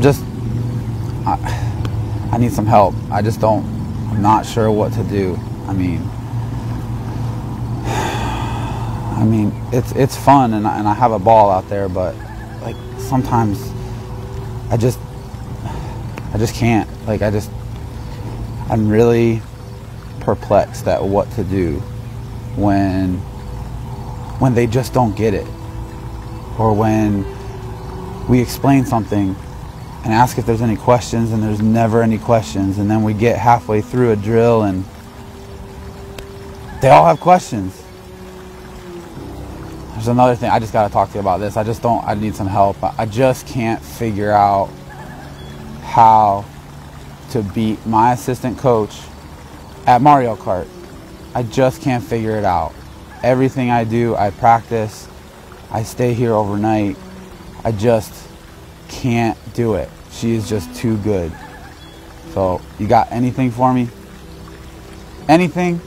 I need some help. I'm not sure what to do. I mean, it's fun and I have a ball out there, but like sometimes I just can't. Like I'm really perplexed at what to do when they just don't get it, or when we explain something and ask if there's any questions and there's never any questions, and then we get halfway through a drill and they all have questions. There's another thing, I just got to talk to you about this. I need some help. I just can't figure out how to beat my assistant coach at Mario Kart. I just can't figure it out. Everything I do, I practice, I stay here overnight. I just can't do it. She is just too good. So, you got anything for me? Anything?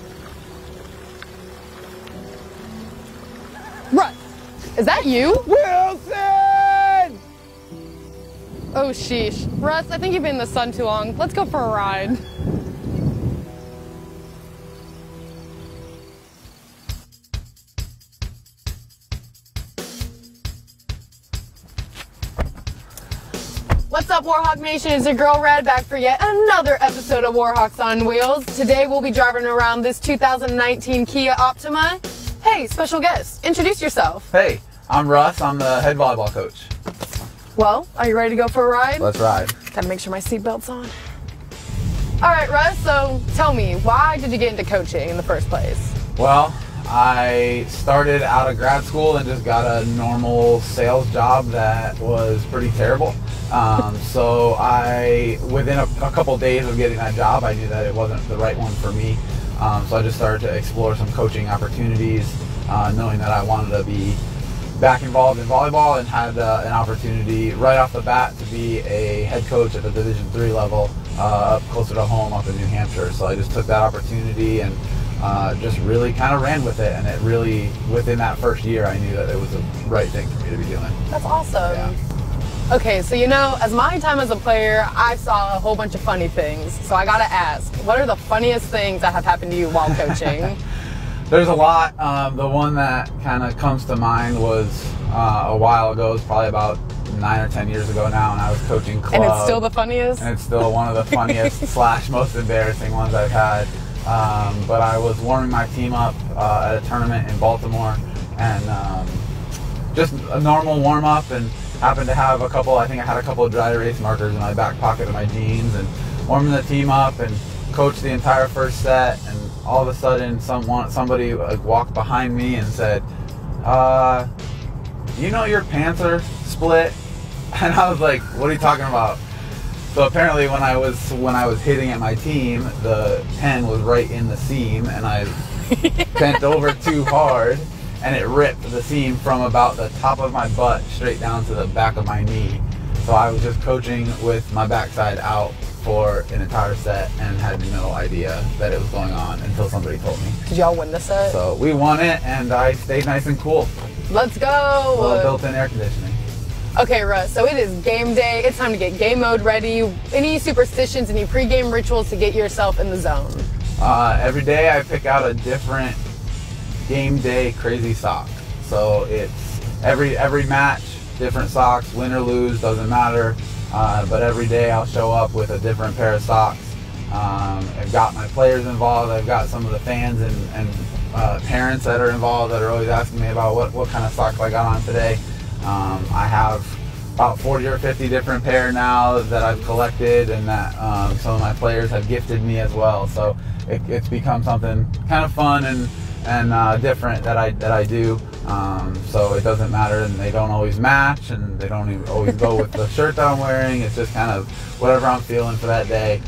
Russ, is that you? Wilson! Oh, sheesh. Russ, I think you've been in the sun too long. Let's go for a ride. What's up, Warhawk Nation? It's your girl Red back for yet another episode of Warhawks on Wheels. Today we'll be driving around this 2019 Kia Optima. Hey, special guest, introduce yourself. Hey, I'm Russ. I'm the head volleyball coach. Well, are you ready to go for a ride? Let's ride. Gotta make sure my seatbelt's on. All right, Russ, so tell me, why did you get into coaching in the first place? Well, I started out of grad school and just got a normal sales job that was pretty terrible. So within a couple days of getting that job, I knew that it wasn't the right one for me. So I just started to explore some coaching opportunities, knowing that I wanted to be back involved in volleyball, and had an opportunity right off the bat to be a head coach at the Division III level, up closer to home up in New Hampshire. So I just took that opportunity and just really kind of ran with it, and it really, within that first year, I knew that it was the right thing for me to be doing. That's awesome. Yeah. Okay, so you know, as my time as a player, I saw a whole bunch of funny things. So I gotta ask, what are the funniest things that have happened to you while coaching? There's a lot. The one that kind of comes to mind was a while ago. It was probably about 9 or 10 years ago now, and I was coaching club. And it's still the funniest? And it's still one of the funniest / most embarrassing ones I've had. But I was warming my team up at a tournament in Baltimore, and just a normal warm-up, and happened to have I had a couple of dry erase markers in my back pocket of my jeans, and warming the team up and coached the entire first set, and all of a sudden somebody walked behind me and said, you know your pants are split? And I was like, what are you talking about? So apparently when I was hitting at my team, the pen was right in the seam, and I bent over too hard, and it ripped the seam from about the top of my butt straight down to the back of my knee. So I was just coaching with my backside out for an entire set and had no idea that it was going on until somebody told me. Did y'all win the set? So we won it, and I stayed nice and cool. Let's go! Well, built-in air conditioning. Okay, Russ, so it is game day. It's time to get game mode ready. Any superstitions, any pre-game rituals to get yourself in the zone? Every day I pick out a different game day crazy sock. So it's every match, different socks, win or lose, doesn't matter. But every day I'll show up with a different pair of socks. I've got my players involved. I've got some of the fans and parents that are involved that are always asking me about what kind of socks I got on today. I have about 40 or 50 different pair now that I've collected, and that some of my players have gifted me as well. So it's become something kind of fun and different that I do. So it doesn't matter, and they don't always match, and they don't even always go with the shirt that I'm wearing. It's just kind of whatever I'm feeling for that day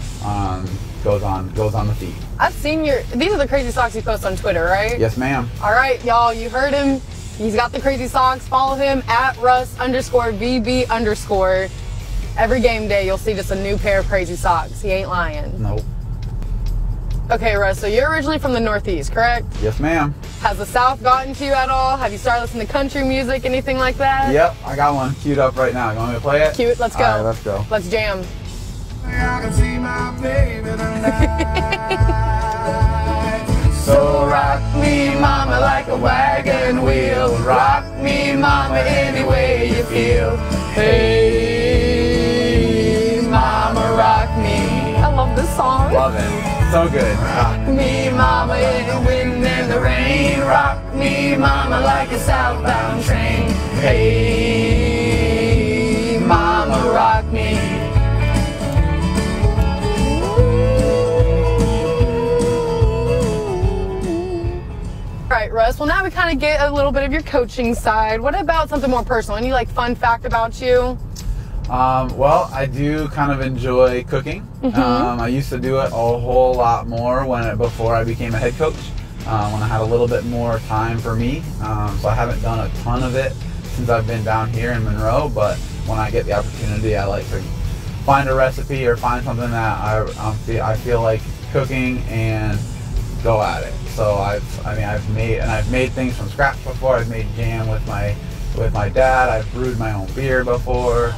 goes on the feet. I've seen these are the crazy socks you post on Twitter, right? Yes, ma'am. All right, y'all, you heard him. He's got the crazy socks. Follow him at Russ_VB_. Every game day, you'll see just a new pair of crazy socks. He ain't lying. Nope. Okay, Russ, so you're originally from the Northeast, correct? Yes, ma'am. Has the South gotten to you at all? Have you started listening to country music, anything like that? Yep, I got one queued up right now. You want me to play it? Cute, let's go. All right, let's go. Let's jam. I can see my baby tonight. So rock me, mama, like a wagon wheel. Rock me, mama, any way you feel. Hey, mama, rock me. I love this song. Love it. So good. Rock me, mama, in the wind and the rain. Rock me, mama, like a southbound train. Hey, mama, rock me. All right, Russ, well now we kind of get a little bit of your coaching side. What about something more personal? Any like fun fact about you? Well, I do kind of enjoy cooking. I used to do it a whole lot more before I became a head coach, when I had a little bit more time for me. So I haven't done a ton of it since I've been down here in Monroe, but when I get the opportunity, I like to find a recipe or find something that I feel like cooking and go at it. So I've made things from scratch before. I've made jam with my dad. I've brewed my own beer before.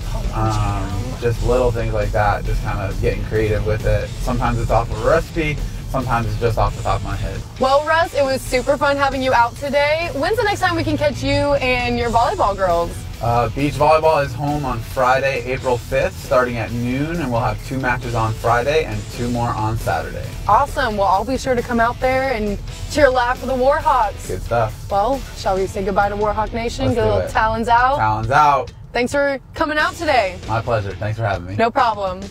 Just little things like that, just kind of getting creative with it. Sometimes it's off of a recipe, sometimes it's just off the top of my head. Well, Russ, it was super fun having you out today. When's the next time we can catch you and your volleyball girls? Beach volleyball is home on Friday, April 5th, starting at noon, and we'll have 2 matches on Friday and 2 more on Saturday. Awesome. Well, I'll be sure to come out there and cheer loud for the Warhawks. Good stuff. Well, shall we say goodbye to Warhawk Nation? Let's Get a do little it. talons out. Talons out. Thanks for coming out today. My pleasure. Thanks for having me. No problem.